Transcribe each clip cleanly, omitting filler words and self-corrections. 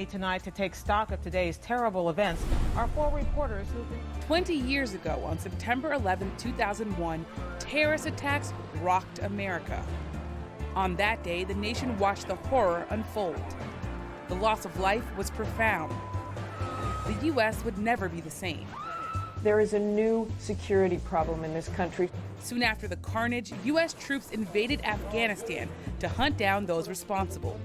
me tonight to take stock of today's terrible events are four reporters who've been... 20 years ago, on September 11, 2001, terrorist attacks rocked America. On that day, the nation watched the horror unfold. The loss of life was profound. The U.S. would never be the same. There is a new security problem in this country. Soon after the carnage, U.S. troops invaded Afghanistan to hunt down those responsible.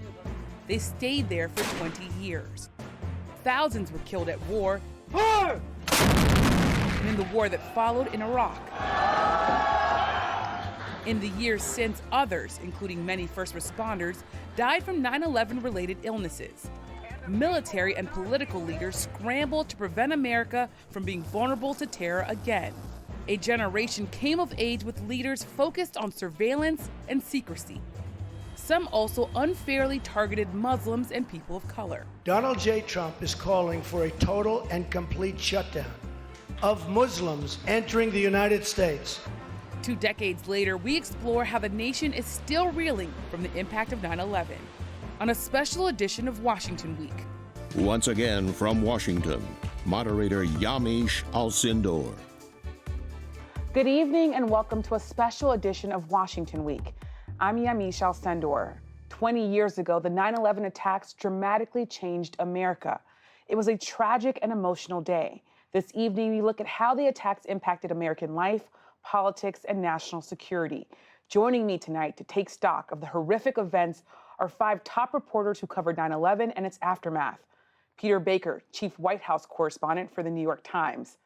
They stayed there for 20 years. Thousands were killed at war and in the war that followed in Iraq. In the years since, others, including many first responders, died from 9/11 related illnesses. Military and political leaders scrambled to prevent America from being vulnerable to terror again. A generation came of age with leaders focused on surveillance and secrecy. Some also unfairly targeted Muslims and people of color. Donald J. Trump is calling for a total and complete shutdown of Muslims entering the United States. 2 decades later, we explore how the nation is still reeling from the impact of 9/11 on a special edition of Washington Week. Once again from Washington, moderator Yamiche Alcindor. Good evening and welcome to a special edition of Washington Week. I'm Yamiche Alcindor. 20 years ago, the 9/11 attacks dramatically changed America. It was a tragic and emotional day. This evening, we look at how the attacks impacted American life, politics, and national security. Joining me tonight to take stock of the horrific events are 5 top reporters who covered 9/11 and its aftermath. Peter Baker, Chief White House Correspondent for The New York Times.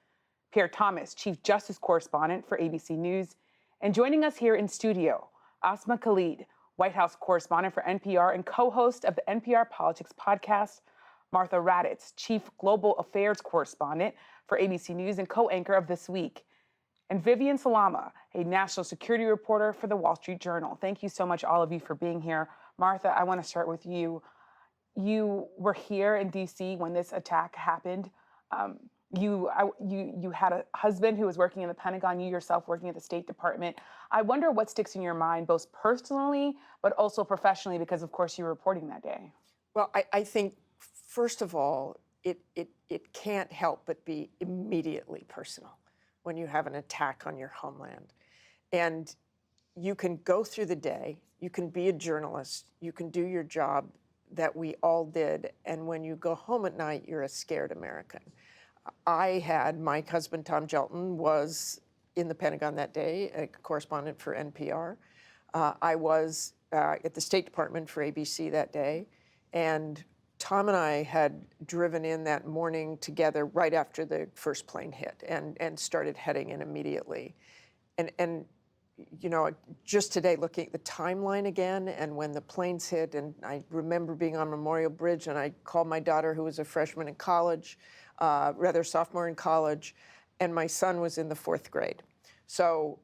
Pierre Thomas, Chief Justice Correspondent for ABC News. And joining us here in studio, Asma Khalid, White House Correspondent for NPR and co-host of the NPR Politics Podcast. Martha Raddatz, Chief Global Affairs Correspondent for ABC News and co-anchor of This Week. And Vivian Salama, a national security reporter for the Wall Street Journal. Thank you so much, all of you, for being here. Martha, I want to start with you. You were here in D.C. when this attack happened. You had a husband who was working in the Pentagon, you yourself working at the State Department. I wonder what sticks in your mind, both personally, but also professionally, because of course you were reporting that day. Well, I think, first of all, it can't help but be immediately personal when you have an attack on your homeland. And you can go through the day, you can be a journalist, you can do your job that we all did, and when you go home at night, you're a scared American. My husband, Tom Jelton, was in the Pentagon that day, a correspondent for NPR. I was at the State Department for ABC that day, and Tom and I had driven in that morning together right after the first plane hit and started heading in immediately. And you know, just today looking at the timeline again and when the planes hit, and I remember being on Memorial Bridge and I called my daughter who was a freshman in college, sophomore in college, and my son was in the 4th grade. So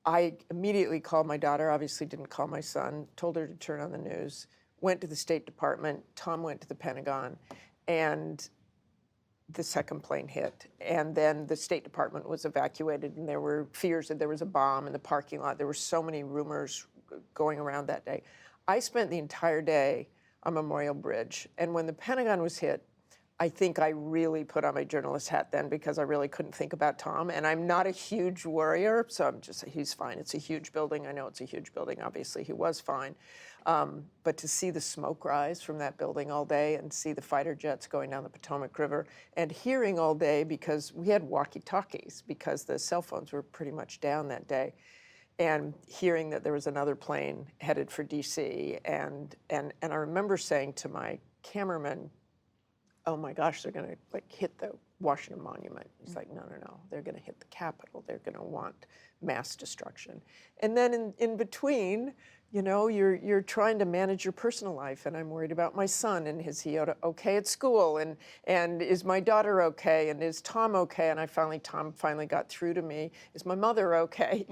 I immediately called my daughter, obviously didn't call my son, told her to turn on the news, went to the State Department, Tom went to the Pentagon, and the second plane hit. And then the State Department was evacuated, and there were fears that there was a bomb in the parking lot. There were so many rumors going around that day. I spent the entire day on Memorial Bridge, and when the Pentagon was hit, I think I really put on my journalist hat then because I really couldn't think about Tom. And I'm not a huge worrier, so he's fine. It's a huge building. I know it's a huge building. Obviously, he was fine. But to see the smoke rise from that building all day and see the fighter jets going down the Potomac River and hearing all day, because we had walkie-talkies because the cell phones were pretty much down that day, and hearing that there was another plane headed for D.C. And I remember saying to my cameraman, oh my gosh, they're going to hit the Washington Monument. He's like, no, they're going to hit the Capitol. They're going to want mass destruction. And then in between, you know, you're trying to manage your personal life, and I'm worried about my son, and is he okay at school, and is my daughter okay, and is Tom okay? And Tom finally got through to me. Is my mother okay?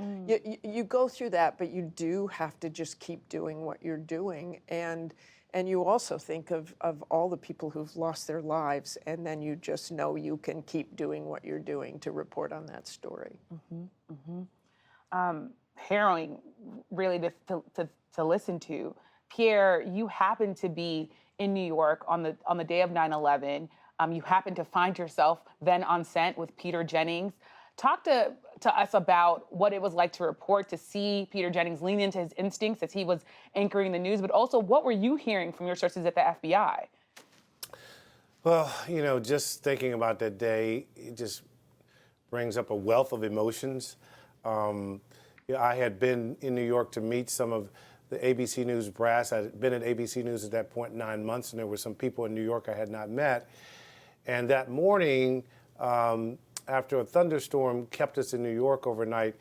You go through that, but you do have to just keep doing what you're doing, and you also think of all the people who've lost their lives, and then you just know you can keep doing what you're doing to report on that story. Harrowing, really, to listen to. Pierre, you happen to be in New York on the day of 9/11. You happened to find yourself then on set with Peter Jennings. Talk to us about what it was like to report, to see Peter Jennings lean into his instincts as he was anchoring the news, but also what were you hearing from your sources at the FBI? Well, just thinking about that day, it just brings up a wealth of emotions. I had been in New York to meet some of the ABC News brass. I had been at ABC News at that point 9 months, and there were some people in New York I had not met. And that morning, after a thunderstorm kept us in New York overnight,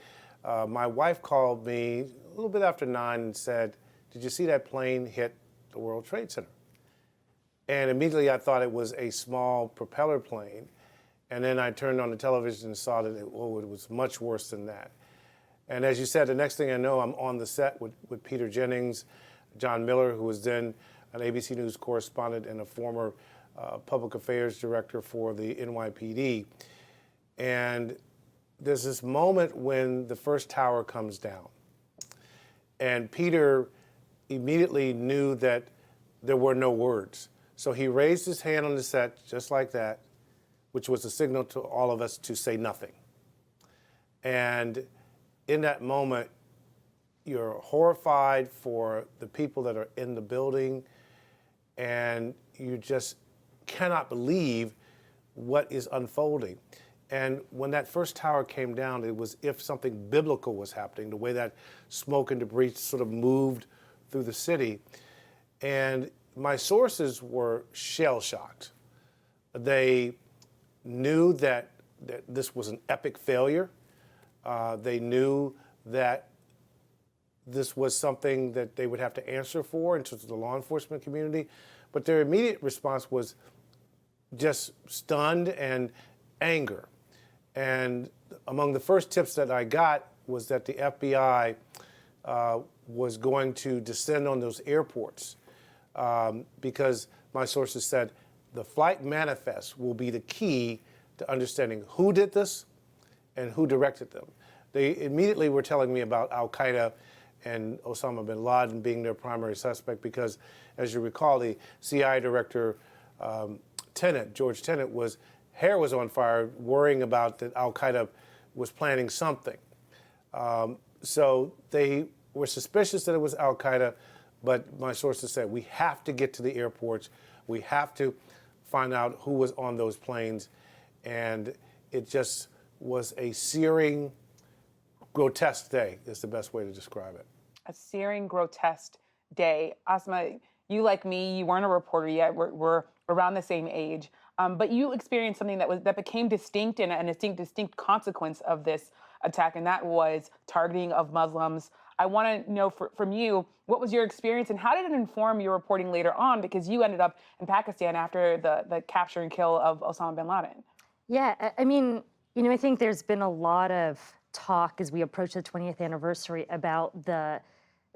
my wife called me a little bit after 9 and said, "Did you see that plane hit the World Trade Center?" And immediately I thought it was a small propeller plane. And then I turned on the television and saw that it was much worse than that. And as you said, the next thing I know, I'm on the set with Peter Jennings, John Miller, who was then an ABC News correspondent and a former public affairs director for the NYPD. And there's this moment when the first tower comes down. And Peter immediately knew that there were no words. So he raised his hand on the set just like that, which was a signal to all of us to say nothing. And in that moment, you're horrified for the people that are in the building, and you just cannot believe what is unfolding. And when that first tower came down, it was if something biblical was happening, the way that smoke and debris sort of moved through the city. And my sources were shell-shocked. They knew that this was an epic failure. They knew that this was something that they would have to answer for in terms of the law enforcement community. But their immediate response was just stunned and anger. And among the first tips that I got was that the FBI was going to descend on those airports because my sources said the flight manifest will be the key to understanding who did this and who directed them. They immediately were telling me about Al-Qaeda and Osama bin Laden being their primary suspect because, as you recall, the CIA director, George Tenet, hair was on fire, worrying about that Al-Qaeda was planning something. So they were suspicious that it was Al-Qaeda, but my sources said, we have to get to the airports. We have to find out who was on those planes. And it just was a searing, grotesque day, is the best way to describe it. A searing, grotesque day. Asma, you like me, you weren't a reporter yet. We're around the same age. But you experienced something that became distinct and a distinct consequence of this attack, and that was targeting of Muslims. I want to know from you, what was your experience and how did it inform your reporting later on? Because you ended up in Pakistan after the capture and kill of Osama bin Laden. Yeah, I mean, I think there's been a lot of talk as we approach the 20th anniversary about the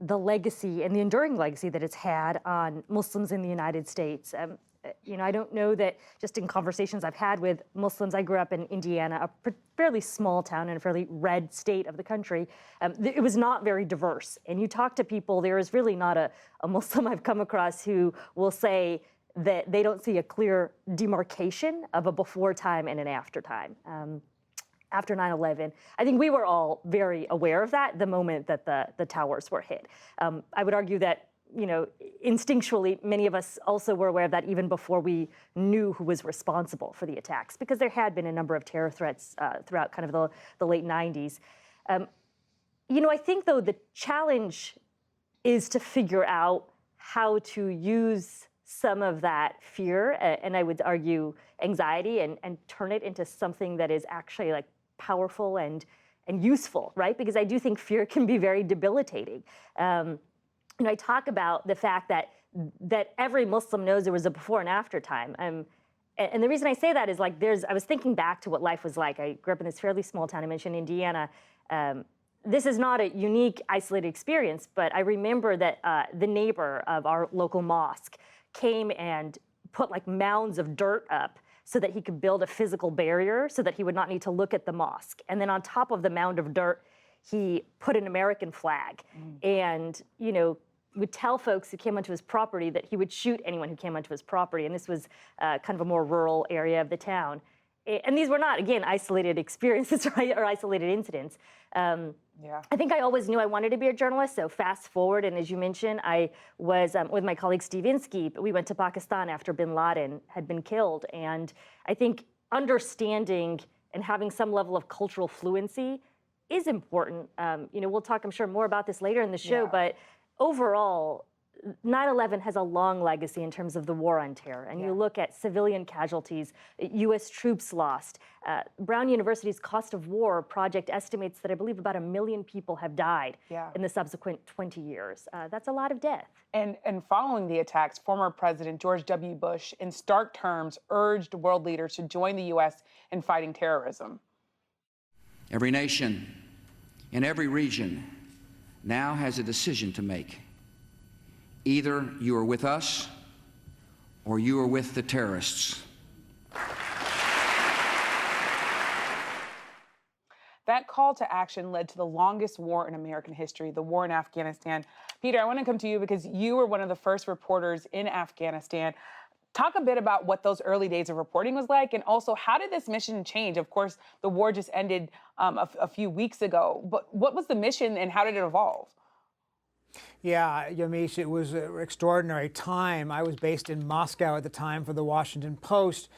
legacy and the enduring legacy that it's had on Muslims in the United States. I don't know that just in conversations I've had with Muslims, I grew up in Indiana, a fairly small town in a fairly red state of the country. It was not very diverse. And you talk to people, there is really not a Muslim I've come across who will say that they don't see a clear demarcation of a before time and an after time. After 9/11, I think we were all very aware of that the moment that the towers were hit. I would argue that instinctually, many of us also were aware of that even before we knew who was responsible for the attacks, because there had been a number of terror threats throughout kind of the late 90s. I think, though, the challenge is to figure out how to use some of that fear, and I would argue anxiety, and turn it into something that is actually like powerful and useful, right? Because I do think fear can be very debilitating. I talk about the fact that every Muslim knows there was a before and after time. And the reason I say that is I was thinking back to what life was like. I grew up in this fairly small town. I mentioned Indiana. This is not a unique, isolated experience, but I remember that the neighbor of our local mosque came and put mounds of dirt up so that he could build a physical barrier so that he would not need to look at the mosque. And then on top of the mound of dirt, he put an American flag. And, would tell folks who came onto his property that he would shoot anyone who came onto his property. And this was kind of a more rural area of the town. And these were not, again, isolated experiences or isolated incidents. I think I always knew I wanted to be a journalist. So fast forward, and as you mentioned, I was with my colleague Steve Inskeep. We went to Pakistan after bin Laden had been killed. And I think understanding and having some level of cultural fluency is important. We'll talk, I'm sure, more about this later in the show, but overall, 9/11 has a long legacy in terms of the war on terror. And you look at civilian casualties, U.S. troops lost. Brown University's Cost of War project estimates that I believe about 1 million people have died in the subsequent 20 years. That's a lot of death. And following the attacks, former President George W. Bush, in stark terms, urged world leaders to join the U.S. in fighting terrorism. Every nation in every region now has a decision to make. Either you are with us or you are with the terrorists. That call to action led to the longest war in American history, the war in Afghanistan. Peter, I want to come to you because you were one of the first reporters in Afghanistan. Talk a bit about what those early days of reporting was like, and also how did this mission change? Of course, the war just ended a few weeks ago, but what was the mission and how did it evolve? Yeah, Yamiche, it was an extraordinary time. I was based in Moscow at the time for the Washington Post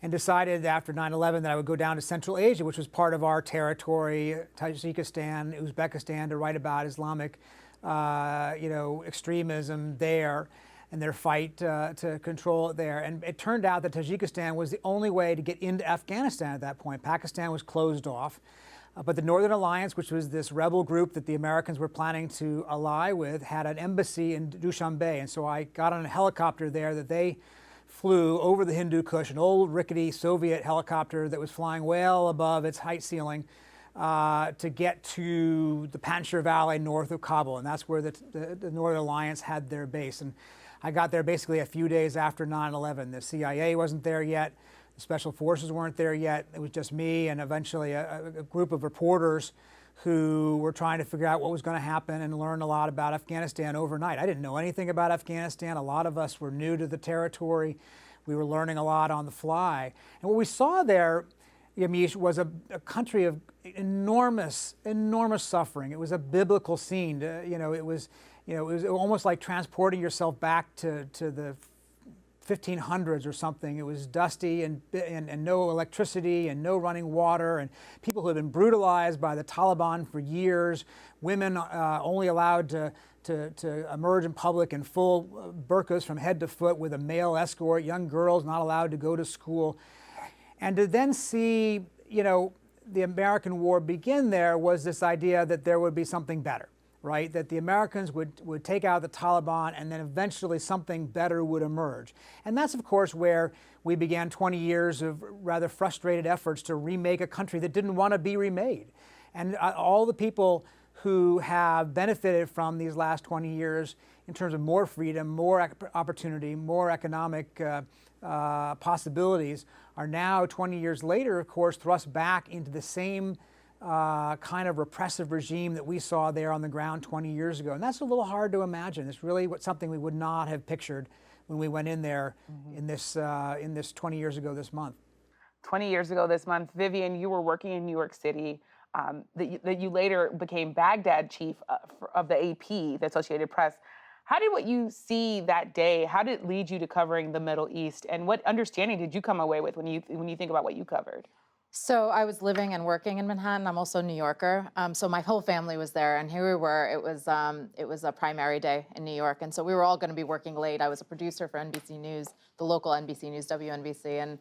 and decided after 9/11 that I would go down to Central Asia, which was part of our territory, Tajikistan, Uzbekistan, to write about Islamic, extremism there and their fight to control it there. And it turned out that Tajikistan was the only way to get into Afghanistan at that point. Pakistan was closed off. But the Northern Alliance, which was this rebel group that the Americans were planning to ally with, had an embassy in Dushanbe. And so I got on a helicopter there that they flew over the Hindu Kush, an old rickety Soviet helicopter that was flying well above its height ceiling to get to the Panjshir Valley north of Kabul. And that's where the Northern Alliance had their base. And I got there basically a few days after 9/11. The CIA wasn't there yet. The Special Forces weren't there yet. It was just me and eventually a group of reporters who were trying to figure out what was going to happen and learn a lot about Afghanistan overnight. I didn't know anything about Afghanistan. A lot of us were new to the territory. We were learning a lot on the fly. And what we saw there, Yamiche, was a country of enormous suffering. It was a biblical scene. It was almost like transporting yourself back to the 1500s or something. It was dusty and no electricity and no running water, and people who had been brutalized by the Taliban for years, women only allowed to emerge in public in full burqas from head to foot with a male escort, young girls not allowed to go to school. And to then see, the American war begin there was this idea that there would be something better. Right, that the Americans would take out the Taliban and then eventually something better would emerge. And that's, of course, where we began 20 years of rather frustrated efforts to remake a country that didn't want to be remade. And all the people who have benefited from these last 20 years in terms of more freedom, more opportunity, more economic possibilities are now, 20 years later, of course, thrust back into the same kind of repressive regime that we saw there on the ground 20 years ago. And that's a little hard to imagine. It's really something we would not have pictured when we went in there in this 20 years ago this month. 20 years ago this month, Vivian, you were working in New York City, that you later became Baghdad chief of the AP, the Associated Press. How did what you see that day, how did it lead you to covering the Middle East? And what understanding did you come away with when you think about what you covered? So I was living and working in Manhattan. I'm also a New Yorker. So my whole family was there, and here we were. It was a primary day in New York, and so we were all going to be working late. I was a producer for NBC News, the local NBC News, WNBC, and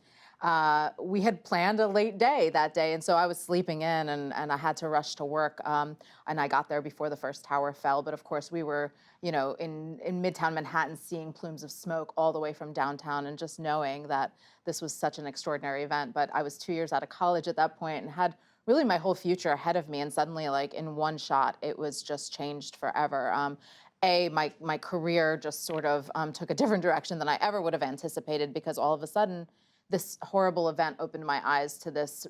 we had planned a late day that day, and so I was sleeping in, and I had to rush to work, and I got there before the first tower fell. But of course, we were, in Midtown Manhattan, seeing plumes of smoke all the way from downtown, and just knowing that this was such an extraordinary event. But I was 2 years out of college at that point and had really my whole future ahead of me, and suddenly, like in one shot, it was just changed forever. My career just sort of took a different direction than I ever would have anticipated, because all of a sudden, this horrible event opened my eyes to this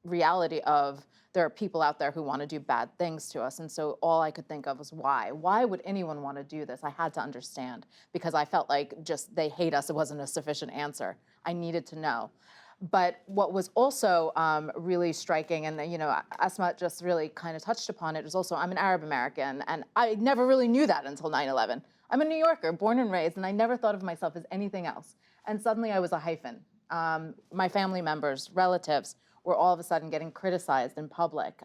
reality of there are people out there who want to do bad things to us. And so all I could think of was why? Why would anyone want to do this? I had to understand, because I felt like just they hate us. It wasn't a sufficient answer. I needed to know. But what was also really striking, and Asma just really kind of touched upon it, is also I'm an Arab American, and I never really knew that until 9/11. I'm a New Yorker, born and raised, and I never thought of myself as anything else. And suddenly I was a hyphen. My family members, relatives, were all of a sudden getting criticized in public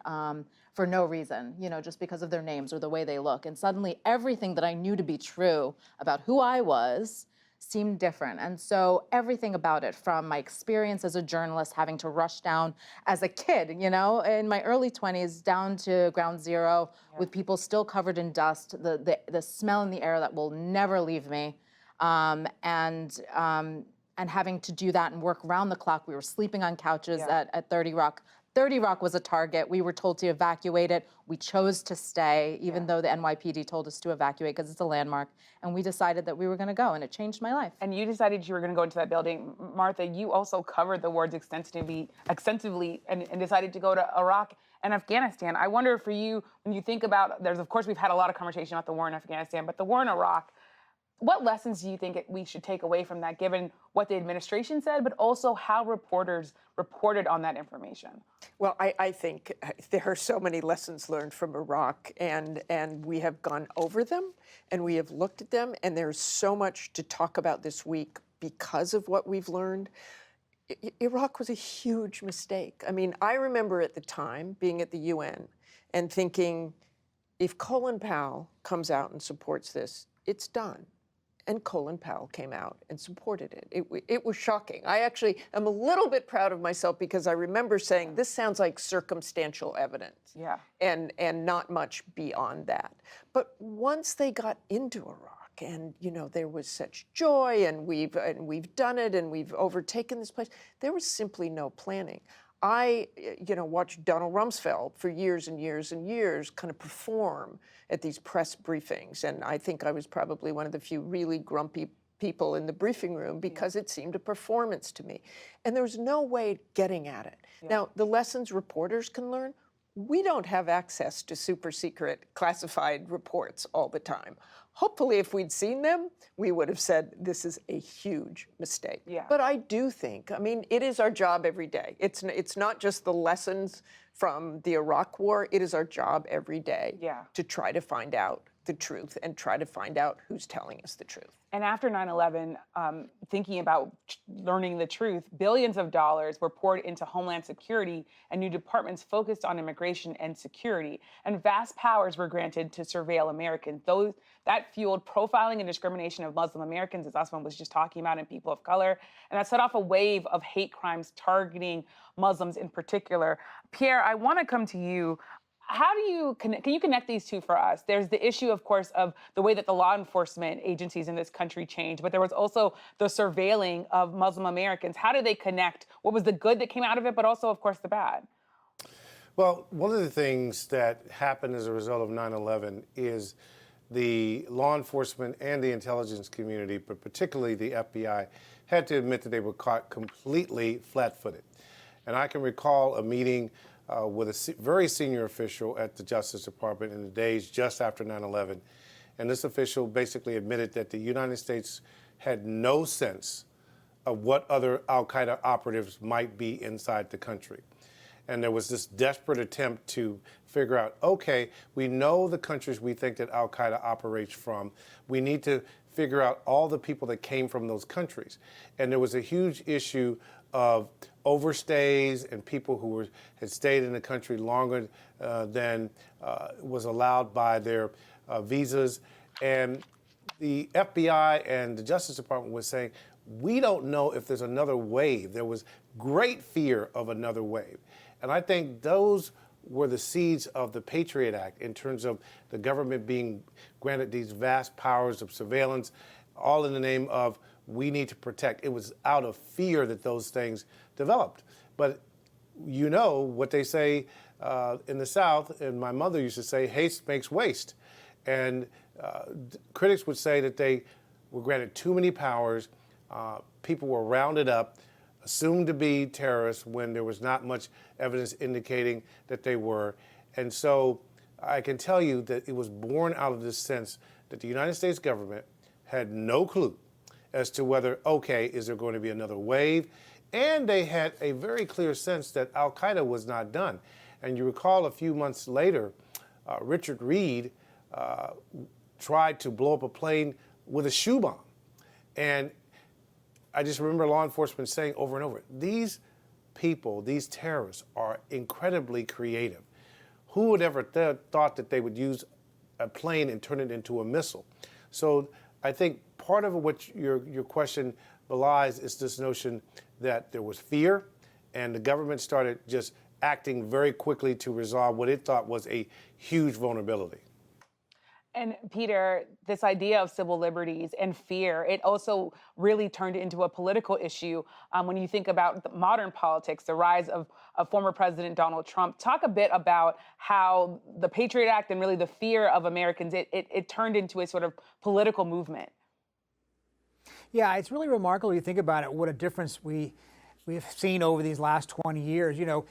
for no reason, just because of their names or the way they look. And suddenly everything that I knew to be true about who I was seemed different. And so everything about it, from my experience as a journalist, having to rush down as a kid, in my early 20s, down to ground zero with people still covered in dust, the smell in the air that will never leave me, and having to do that and work round the clock. We were sleeping on couches at 30 Rock. 30 Rock was a target. We were told to evacuate it. We chose to stay, even though the NYPD told us to evacuate because it's a landmark. And we decided that we were going to go, and it changed my life. And you decided you were going to go into that building. Martha, you also covered the wars extensively and decided to go to Iraq and Afghanistan. I wonder for you, when you think about, of course, we've had a lot of conversation about the war in Afghanistan, but the war in Iraq, what lessons do you think we should take away from that, given what the administration said, but also how reporters reported on that information? Well, I think there are so many lessons learned from Iraq, and we have gone over them, and we have looked at them, and there's so much to talk about this week because of what we've learned. Iraq was a huge mistake. I mean, I remember at the time being at the UN and thinking, if Colin Powell comes out and supports this, it's done. And Colin Powell came out and supported it. It was shocking. I actually am a little bit proud of myself because I remember saying, this sounds like circumstantial evidence. Yeah. And not much beyond that. But once they got into Iraq, and there was such joy, and we've done it, and we've overtaken this place, there was simply no planning. I, watched Donald Rumsfeld for years and years and years kind of perform at these press briefings. And I think I was probably one of the few really grumpy people in the briefing room because it seemed a performance to me. And there was no way getting at it. Yeah. Now, the lessons reporters can learn, we don't have access to super secret classified reports all the time. Hopefully, if we'd seen them, we would have said, this is a huge mistake. Yeah. But I do think, it is our job every day. It's not just the lessons from the Iraq War. It is our job every day to try to find out the truth and try to find out who's telling us the truth. And after 9/11, thinking about learning the truth, billions of dollars were poured into Homeland Security and new departments focused on immigration and security. And vast powers were granted to surveil Americans. That fueled profiling and discrimination of Muslim Americans, as Asma was just talking about, and people of color. And that set off a wave of hate crimes targeting Muslims in particular. Pierre, I want to come to you. How do you can you connect these two for us? There's the issue, of course, of the way that the law enforcement agencies in this country changed, but there was also the surveilling of Muslim Americans. How do they connect? What was the good that came out of it, but also, of course, the bad? Well, one of the things that happened as a result of 9/11 is the law enforcement and the intelligence community, but particularly the FBI, had to admit that they were caught completely flat-footed. And I can recall a meeting with a very senior official at the Justice Department in the days just after 9/11. And this official basically admitted that the United States had no sense of what other al-Qaeda operatives might be inside the country. And there was this desperate attempt to figure out, okay, we know the countries we think that al-Qaeda operates from. We need to figure out all the people that came from those countries. And there was a huge issue of overstays and people who had stayed in the country longer than was allowed by their visas. And the FBI and the Justice Department was saying, we don't know if there's another wave. There was great fear of another wave. And I think those were the seeds of the Patriot Act in terms of the government being granted these vast powers of surveillance, all in the name of we need to protect. It was out of fear that those things developed. But you know what they say in the South, and my mother used to say, haste makes waste. And critics would say that they were granted too many powers. People were rounded up. assumed to be terrorists when there was not much evidence indicating that they were. And so I can tell you that it was born out of this sense that the United States government had no clue as to whether, okay, is there going to be another wave? And they had a very clear sense that al-Qaeda was not done. And you recall a few months later, Richard Reed tried to blow up a plane with a shoe bomb. And I just remember law enforcement saying over and over, these people, these terrorists, are incredibly creative. Who would ever thought that they would use a plane and turn it into a missile? So I think part of what your question belies is this notion that there was fear, and the government started just acting very quickly to resolve what it thought was a huge vulnerability. And Peter, this idea of civil liberties and fear, it also really turned into a political issue when you think about the modern politics, the rise of former President Donald Trump. Talk a bit about how the Patriot Act and really the fear of Americans, it turned into a sort of political movement. Yeah, it's really remarkable. You think about it, what a difference we've seen over these last 20 years. You know,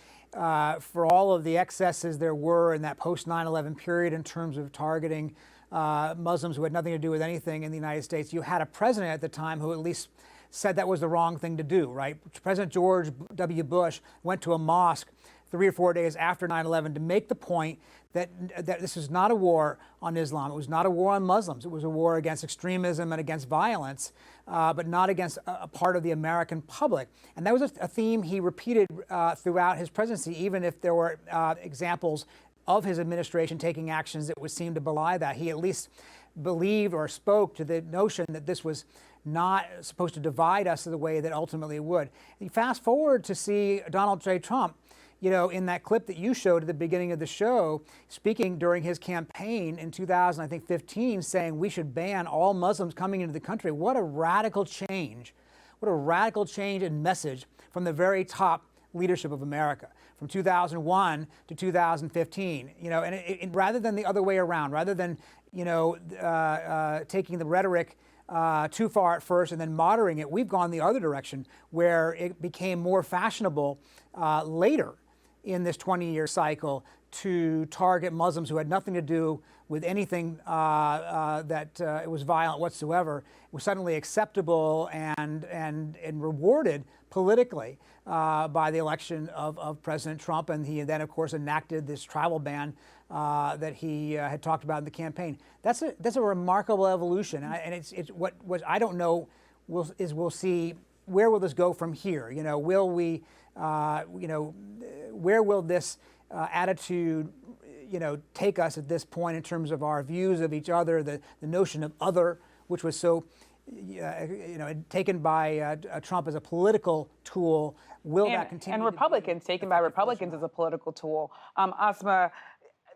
for all of the excesses there were in that post 9/11 period in terms of targeting Muslims who had nothing to do with anything in the United States, you had a president at the time who at least said that was the wrong thing to do, right? President George W. Bush went to a mosque 3 or 4 days after 9/11 to make the point that this is not a war on Islam. It was not a war on Muslims. It was a war against extremism and against violence, but not against a part of the American public. And that was a theme he repeated throughout his presidency, even if there were examples of his administration taking actions that would seem to belie that. He at least believed or spoke to the notion that this was not supposed to divide us the way that ultimately it would. And you fast forward to see Donald J. Trump, you know, in that clip that you showed at the beginning of the show, speaking during his campaign in 2015, saying we should ban all Muslims coming into the country. What a radical change. What a radical change in message from the very top leadership of America from 2001 to 2015. You know, and rather than the other way around, rather than, you know, taking the rhetoric too far at first and then moderating it, we've gone the other direction where it became more fashionable later in this 20-year cycle to target Muslims who had nothing to do with anything that it was violent whatsoever. It was suddenly acceptable and rewarded politically by the election of President Trump, and he then, of course, enacted this travel ban that he had talked about in the campaign. That's a remarkable evolution, and it's what I don't know we'll see, where will this go from here? You know, will we, you know, where will this attitude, you know, take us at this point in terms of our views of each other, the notion of other, which was so, you know, taken by Trump as a political tool. Will that continue? And Republicans, taken by Republicans as a political tool. Asma,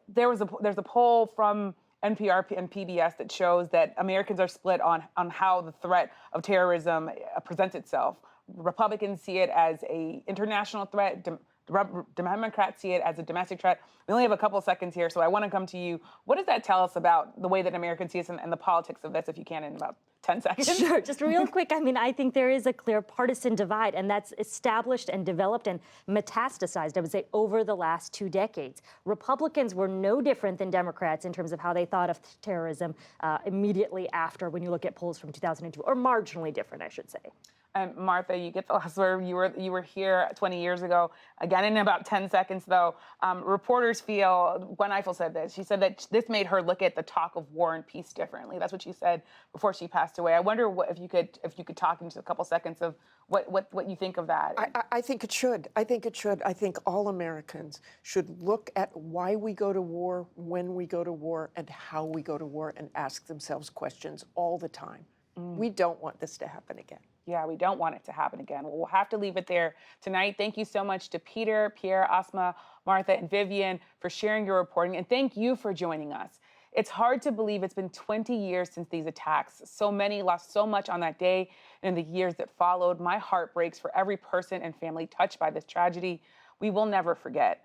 there's a poll from NPR and PBS that shows that Americans are split on how the threat of terrorism presents itself. Republicans see it as an international threat. Democrats see it as a domestic threat. We only have a couple of seconds here, so I want to come to you. What does that tell us about the way that Americans see us and the politics of this, if you can, in about 10 seconds? Sure, just real quick. I mean, I think there is a clear partisan divide, and that's established and developed and metastasized, I would say, over the last 2 decades. Republicans were no different than Democrats in terms of how they thought of terrorism immediately after, when you look at polls from 2002, or marginally different, I should say. And Martha, you get the last word. You were here 20 years ago. Again, in about 10 seconds, though, reporters feel, Gwen Ifill said this. She said that this made her look at the talk of war and peace differently. That's what she said before she passed away. I wonder if you could talk into a couple seconds of what you think of that. I think it should. I think it should. I think all Americans should look at why we go to war, when we go to war, and how we go to war, and ask themselves questions all the time. We don't want this to happen again. Yeah, we don't want it to happen again. Well, we'll have to leave it there tonight. Thank you so much to Peter, Pierre, Asma, Martha, and Vivian for sharing your reporting. And thank you for joining us. It's hard to believe it's been 20 years since these attacks. So many lost so much on that day and in the years that followed. My heart breaks for every person and family touched by this tragedy. We will never forget.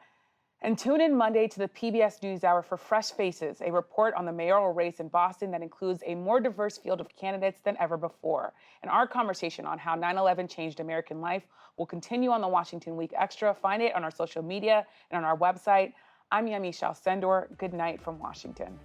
And tune in Monday to the PBS NewsHour for Fresh Faces, a report on the mayoral race in Boston that includes a more diverse field of candidates than ever before. And our conversation on how 9/11 changed American life will continue on the Washington Week Extra. Find it on our social media and on our website. I'm Yamiche Alcindor. Good night from Washington.